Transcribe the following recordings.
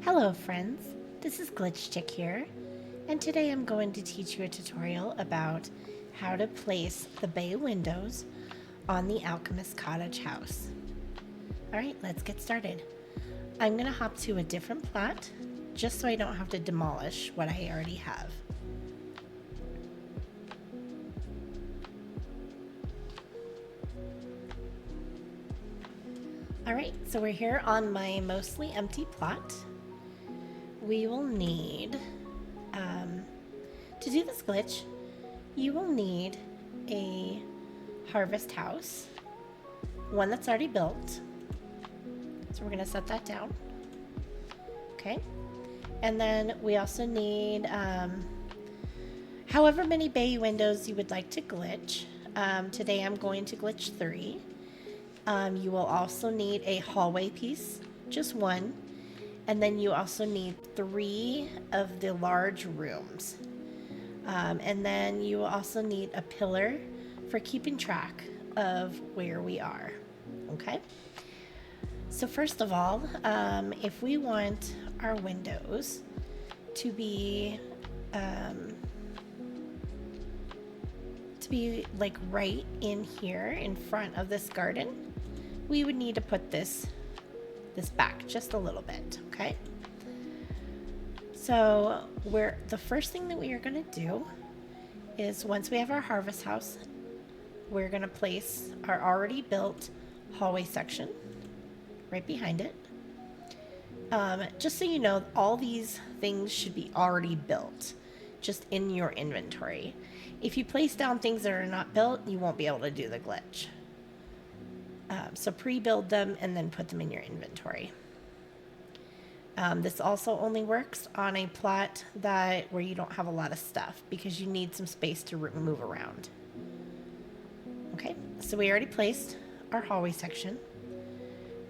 Hello friends, this is Glitch Chick here, and today I'm going to teach you a tutorial about how to place the bay windows on the Alchemist Cottage house. Alright, let's get started. I'm going to hop to a different plot, just so I don't have to demolish what I already have. Alright, so we're here on my mostly empty plot. We will need, to do this glitch, you will need a harvest house, one that's already built. So we're going to set that down. Okay. And then we also need however many bay windows you would like to glitch. Today I'm going to glitch 3. You will also need a hallway piece, just one. And then you also need 3 of the large rooms. And then you will also need a pillar for keeping track of where we are. Okay? So first of all, if we want our windows to be like right in here in front of this garden, we would need to put this back just a little bit, okay? So the first thing that we are going to do is, once we have our harvest house, we're going to place our already built hallway section right behind it. Just so you know, all these things should be already built, just in your inventory. If you place down things that are not built, you won't be able to do the glitch. So pre-build them and then put them in your inventory. This also only works on a plot where you don't have a lot of stuff, because you need some space to move around. Okay, so we already placed our hallway section.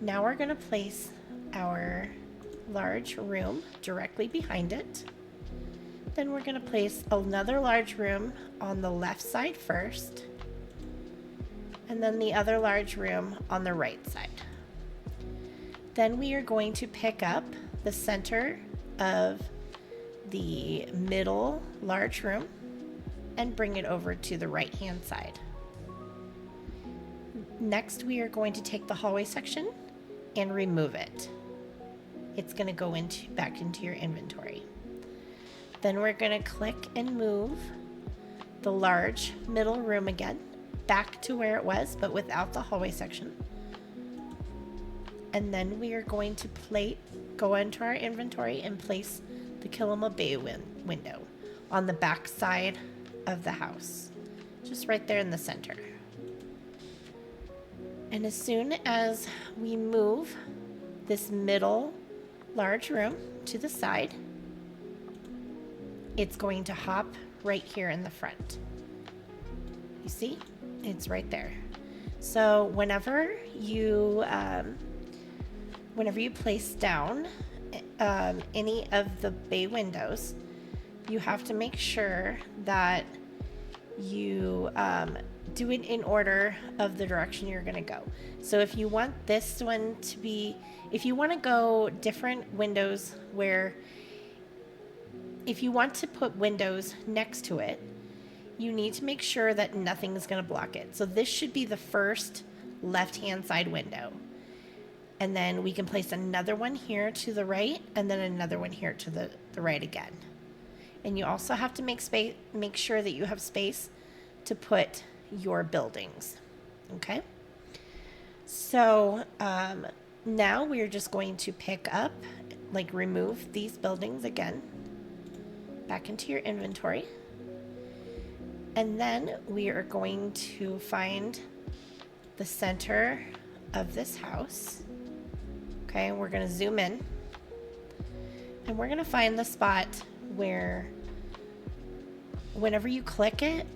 Now we're going to place our large room directly behind it. Then we're going to place another large room on the left side first, and then the other large room on the right side. Then we are going to pick up the center of the middle large room and bring it over to the right hand side. Next, we are going to take the hallway section and remove it. It's going to go back into your inventory. Then we're going to click and move the large middle room again back to where it was, but without the hallway section. And then we are going to go into our inventory and place the Kilima Bay window on the back side of the house, just right there in the center. And as soon as we move this middle large room to the side, it's going to hop right here in the front. You see? It's right there. So whenever you place down any of the bay windows, you have to make sure that you do it in order of the direction you're going to go. So if you want this one to be, if you want to go different windows, if you want to put windows next to it, you need to make sure that nothing is going to block it. So this should be the first left-hand side window. And then we can place another one here to the right, and then another one here to the right again. And you also have to make sure that you have space to put your buildings. Okay? So now we're just going to pick up, remove these buildings again back into your inventory. And then we are going to find the center of this house. Okay, we're going to zoom in. And we're going to find the spot where whenever you click it,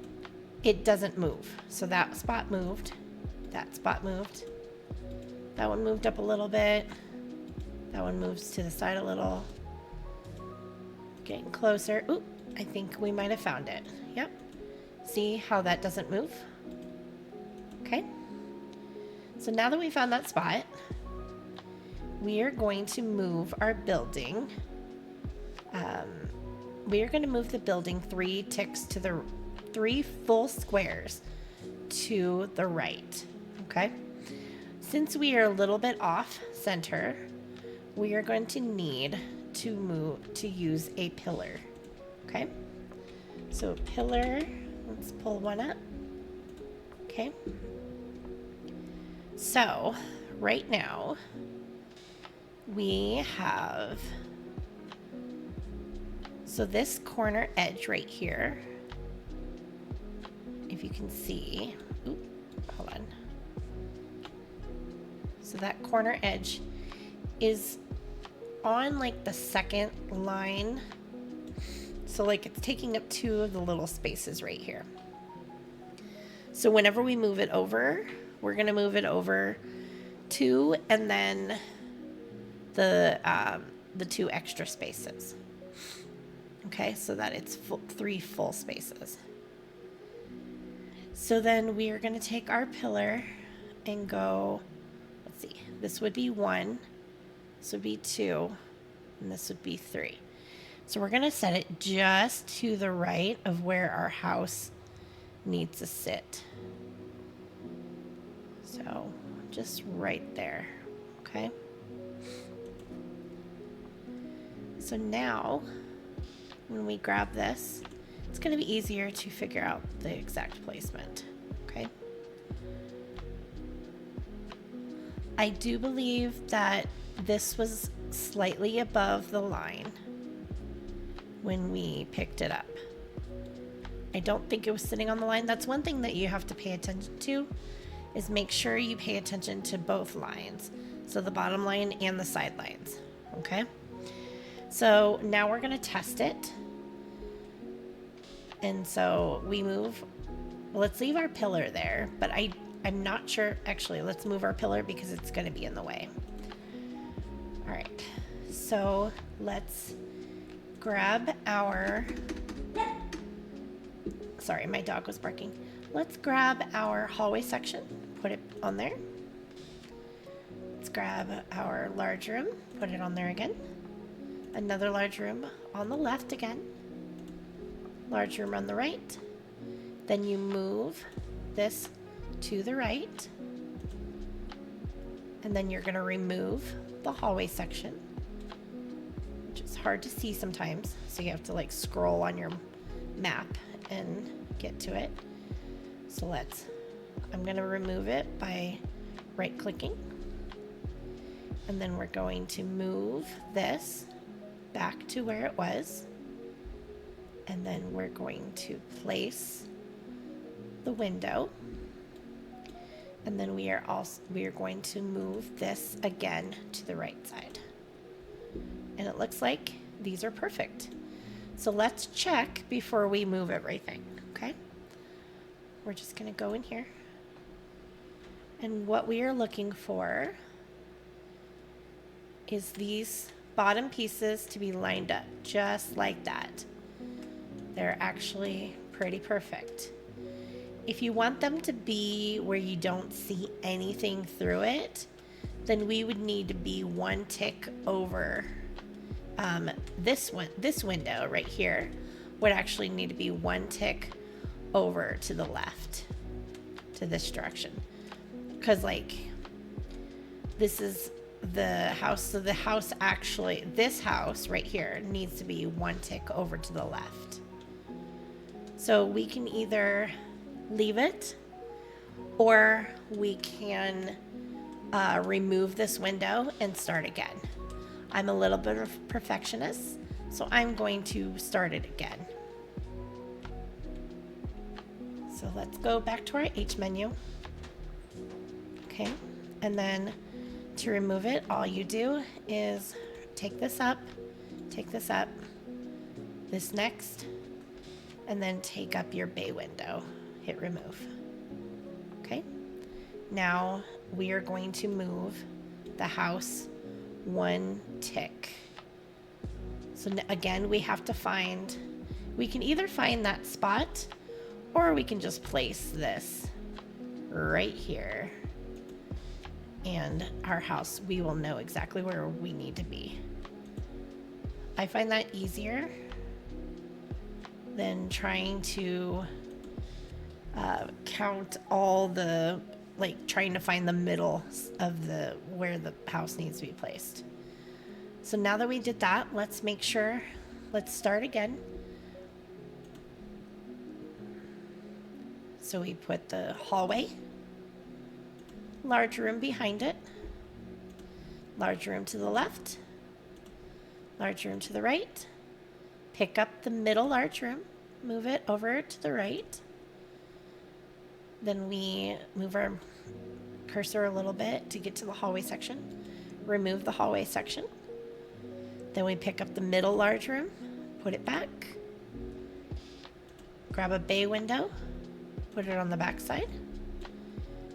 it doesn't move. So that spot moved. That spot moved. That one moved up a little bit. That one moves to the side a little. Getting closer. Oop, I think we might have found it. Yep. See how that doesn't move? Okay. So now that we found that spot, we are going to move our building. We are going to move the building 3 ticks to the 3 full squares to the right. Okay. Since we are a little bit off center, we are going to need to use a pillar. Okay. So a pillar, let's pull one up. Okay. So right now we have, so this corner edge right here, if you can see, hold on. So that corner edge is on like the second line. So like it's taking up 2 of the little spaces right here. So whenever we move it over, we're going to move it over 2 and then the 2 extra spaces. Okay, so that it's 3 full spaces. So then we are going to take our pillar and go, let's see, this would be 1, this would be 2, and this would be 3. So we're going to set it just to the right of where our house needs to sit. So just right there, okay? So now when we grab this, it's going to be easier to figure out the exact placement, okay? I do believe that this was slightly above the line when we picked it up. I don't think it was sitting on the line. That's one thing that you have to pay attention to, is make sure you pay attention to both lines. So the bottom line and the side lines, okay? So now we're gonna test it. And so we move, let's leave our pillar there, but I'm not sure, actually, let's move our pillar because it's gonna be in the way. All right, so let's grab our, sorry, my dog was barking. Let's grab our hallway section, put it on there. Let's grab our large room, put it on there again. Another large room on the left again. Large room on the right. Then you move this to the right. And then you're going to remove the hallway section, which is hard to see sometimes. So you have to like scroll on your map and get to it. So I'm going to remove it by right clicking. And then we're going to move this back to where it was. And then we're going to place the window. And then we are going to move this again to the right side. And it looks like these are perfect. So let's check before we move everything, okay? We're just gonna go in here. And what we are looking for is these bottom pieces to be lined up just like that. They're actually pretty perfect. If you want them to be where you don't see anything through it, then we would need to be 1 tick over. This window right here would actually need to be 1 tick over to the left, to this direction. Because like, this is the house, so the house actually, this house right here needs to be 1 tick over to the left. So we can either leave it, or we can remove this window and start again. I'm a little bit of a perfectionist, so I'm going to start it again. So let's go back to our H menu. Okay, and then to remove it, all you do is take this up, this next, and then take up your bay window. Hit remove. Okay, now we are going to move the house 1 tick. So again, we have to find, we can either find that spot, or we can just place this right here. and our house, we will know exactly where we need to be. I find that easier than trying to count all the, like trying to find the middle of the where the house needs to be placed. So now that we did that, let's start again. So we put the hallway, large room behind it, large room to the left, large room to the right, pick up the middle large room, move it over to the right. Then we move our cursor a little bit to get to the hallway section, remove the hallway section. Then we pick up the middle large room, put it back, grab a bay window, put it on the back side.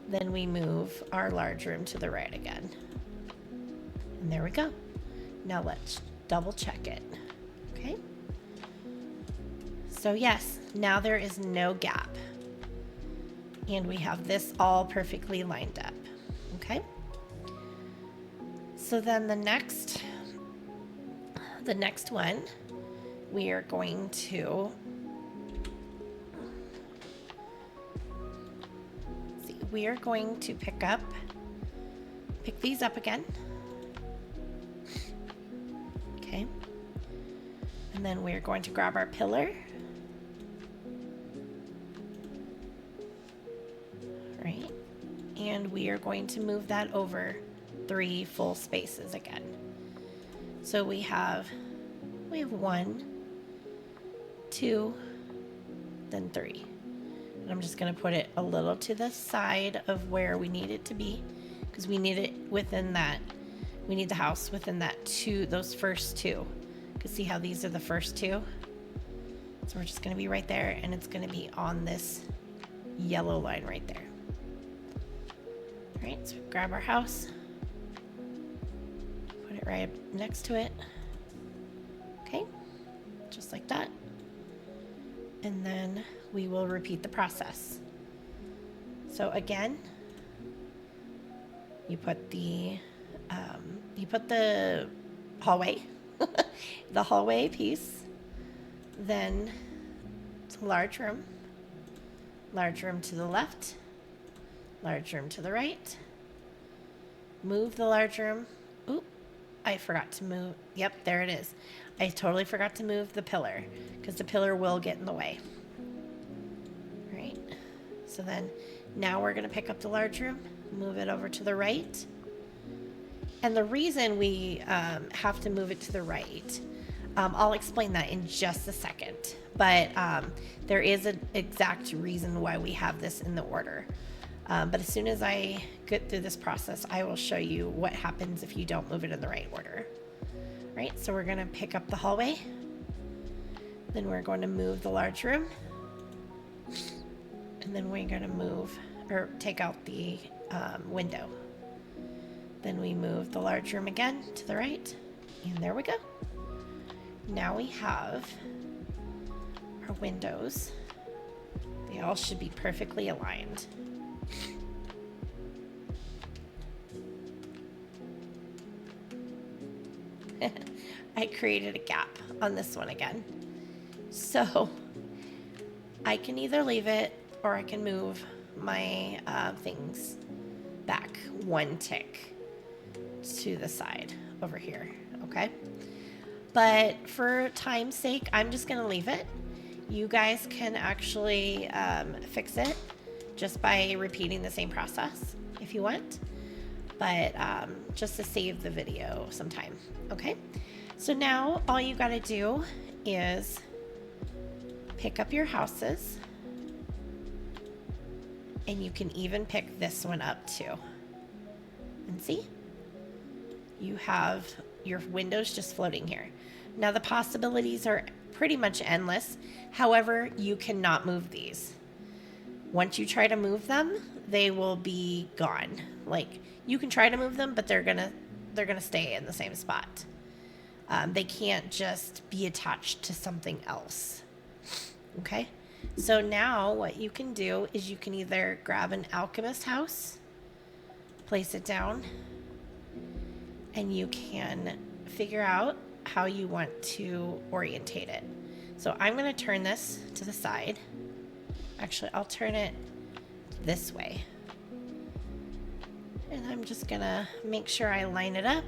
Then we move our large room to the right again. And there we go. Now let's double check it. Okay. So yes, now there is no gap. And we have this all perfectly lined up. Okay. So then the next one, we are going to pick these up again. Okay. And then we're going to grab our pillar. Right. And we are going to move that over 3 full spaces again. So we have 1, 2, then 3. And I'm just going to put it a little to the side of where we need it to be, because we need it within that. We need the house within those first 2. Because see how these are the first 2? So we're just going to be right there, and it's going to be on this yellow line right there. All right, so grab our house, put it right next to it. Okay, just like that. And then we will repeat the process. So again, you put the hallway, the hallway piece, then it's a large room to the left, large room to the right, move the large room. Oop, I forgot to move. Yep, there it is. I totally forgot to move the pillar because the pillar will get in the way. Right. So then now we're going to pick up the large room, move it over to the right. And the reason we have to move it to the right, I'll explain that in just a second. But there is an exact reason why we have this in the order. But as soon as I get through this process, I will show you what happens if you don't move it in the right order. Right, so we're going to pick up the hallway. Then we're going to move the large room. And then we're going to take out the window. Then we move the large room again to the right. And there we go. Now we have our windows. They all should be perfectly aligned. I created a gap on this one again. So I can either leave it or I can move my things back 1 tick to the side over here, okay? But for time's sake, I'm just gonna leave it. You guys can actually fix it just by repeating the same process if you want, but just to save the video some time, okay? So now all you gotta do is pick up your houses, and you can even pick this one up too. And see? You have your windows just floating here. Now the possibilities are pretty much endless. However, you cannot move these. Once you try to move them, they will be gone. Like, you can try to move them, but they're gonna stay in the same spot. They can't just be attached to something else. Okay? So now what you can do is you can either grab an Alchemist house, place it down, and you can figure out how you want to orientate it. So I'm going to turn this to the side. Actually, I'll turn it this way. And I'm just going to make sure I line it up.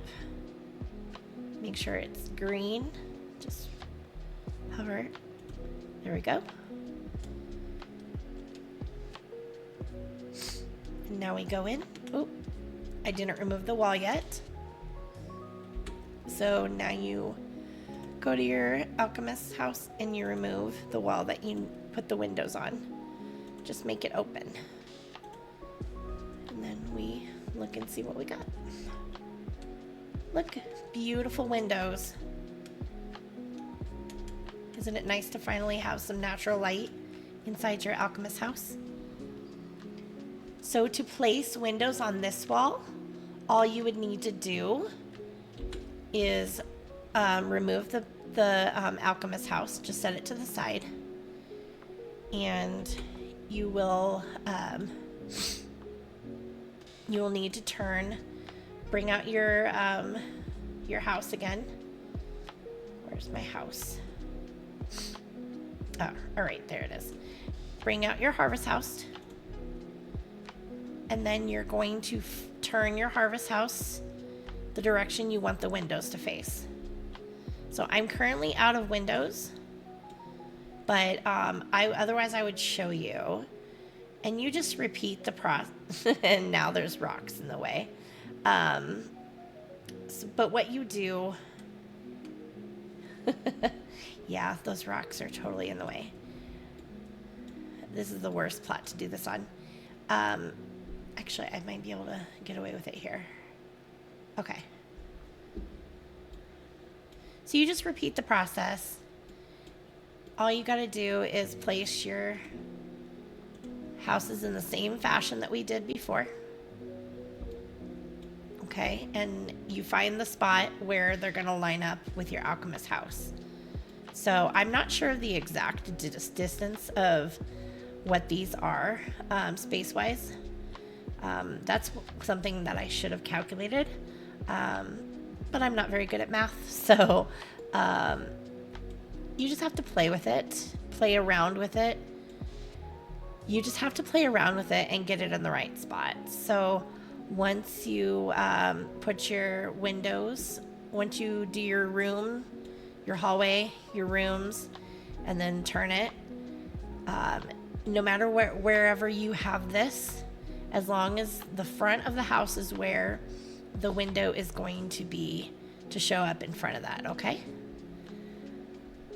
Make sure it's green. Just hover. There we go. And now we go in. Oh, I didn't remove the wall yet. So now you go to your Alchemist house and you remove the wall that you put the windows on. Just make it open. And then we look and see what we got. Look, beautiful windows. Isn't it nice to finally have some natural light inside your Alchemist house? So to place windows on this wall, all you would need to do is remove the Alchemist house, just set it to the side, and you will need to bring out your house again. Where's my house? Oh, all right, there it is. Bring out your harvest house, and then you're going to turn your harvest house the direction you want the windows to face. So I'm currently out of windows, but otherwise I would show you, and you just repeat the process. And now there's rocks in the way. But what you do, yeah, those rocks are totally in the way. This is the worst plot to do this on. Actually, I might be able to get away with it here. Okay. So you just repeat the process. All you got to do is place your houses in the same fashion that we did before. Okay, and you find the spot where they're going to line up with your Alchemist house. So I'm not sure of the exact distance of what these are space-wise. That's something that I should have calculated, but I'm not very good at math. So you just have to play with it, play around with it. You just have to play around with it and get it in the right spot. So once you put your windows, once you do your room, your hallway, your rooms, and then turn it, no matter wherever you have this, as long as the front of the house is where the window is going to be to show up in front of that, okay?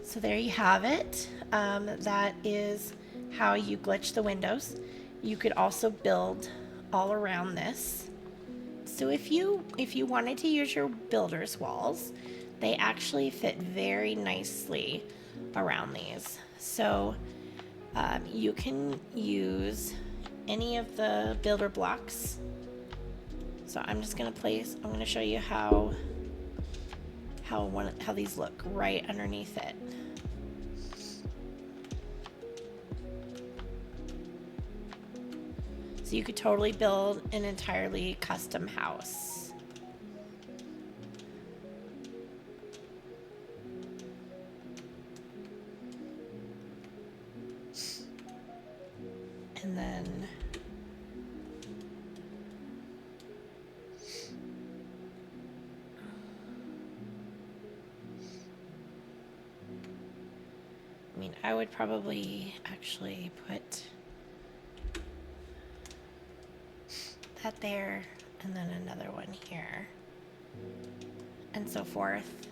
So there you have it. That is how you glitch the windows. You could also build all around this. So if you wanted to use your builder's walls, they actually fit very nicely around these. So you can use any of the builder blocks. So I'm just going to show you how these look right underneath it. So you could totally build an entirely custom house. And then I would probably actually put that there and then another one here and so forth.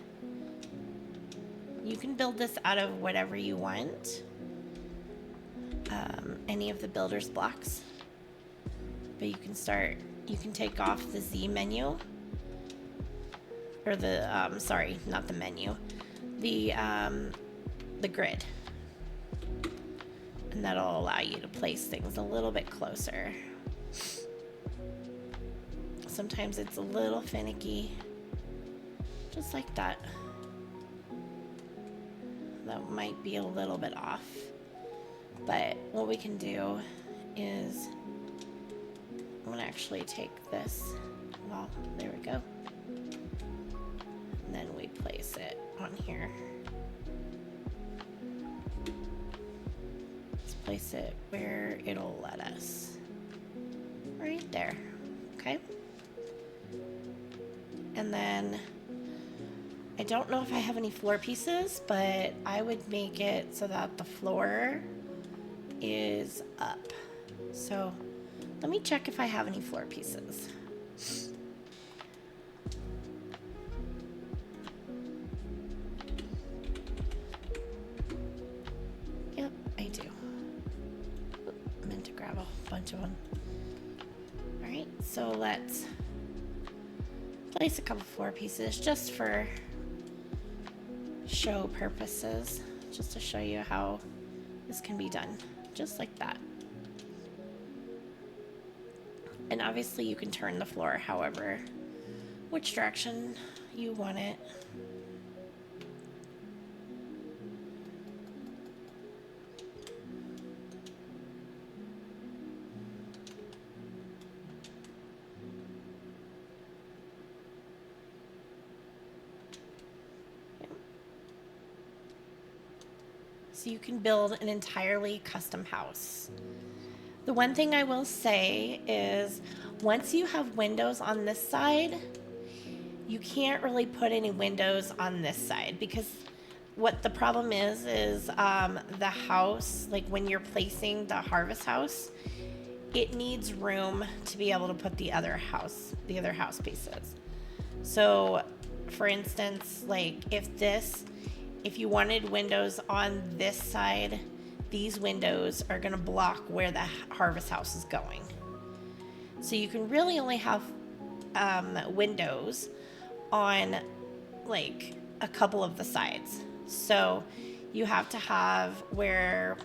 You can build this out of whatever you want, any of the builder's blocks, but you can take off the Z menu, or the sorry, not the menu, the grid, and that'll allow you to place things a little bit closer. Sometimes it's a little finicky, just like that. That might be a little bit off, but what we can do is, gonna actually take this. Well, there we go. And then we place it on here. Let's place it where it'll let us. Right there. Okay. And then I don't know if I have any floor pieces, but I would make it so that the floor is up. So let me check if I have any floor pieces. Yep, I do. I meant to grab a bunch of them. All right, so let's place a couple floor pieces just for show purposes, just to show you how this can be done, just like that. And obviously you can turn the floor however, which direction you want it. So you can build an entirely custom house. The one thing I will say is once you have windows on this side, you can't really put any windows on this side, because what the problem is the house, like when you're placing the harvest house, it needs room to be able to put the other house pieces. So for instance, like if you wanted windows on this side, these windows are going to block where the harvest house is going. So you can really only have windows on like a couple of the sides. So you have to have where,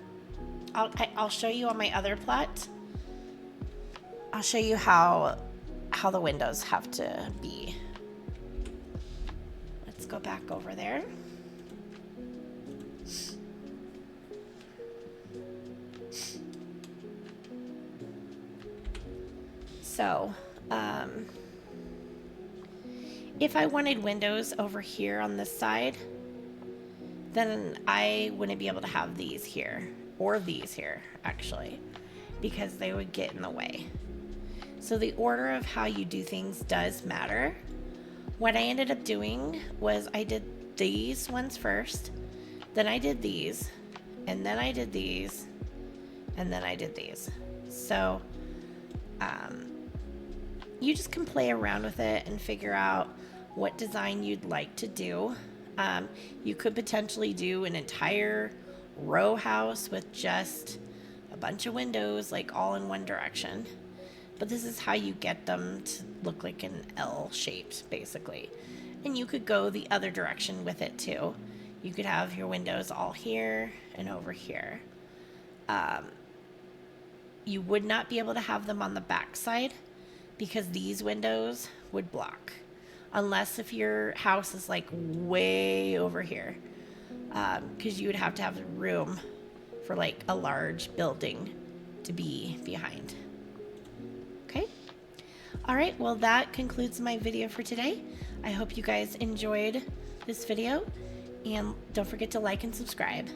I'll show you on my other plot. I'll show you how the windows have to be. Let's go back over there. So, if I wanted windows over here on this side, then I wouldn't be able to have these here, or these here, actually, because they would get in the way. So the order of how you do things does matter. What I ended up doing was I did these ones first, then I did these, and then I did these, and then I did these. So, you just can play around with it and figure out what design you'd like to do. You could potentially do an entire row house with just a bunch of windows, like all in one direction. But this is how you get them to look like an L shaped, basically. And you could go the other direction with it too. You could have your windows all here and over here. You would not be able to have them on the back side, because these windows would block, unless if your house is like way over here, because you would have to have room for like a large building to be behind. Okay. All right. Well, that concludes my video for today. I hope you guys enjoyed this video, and don't forget to like and subscribe.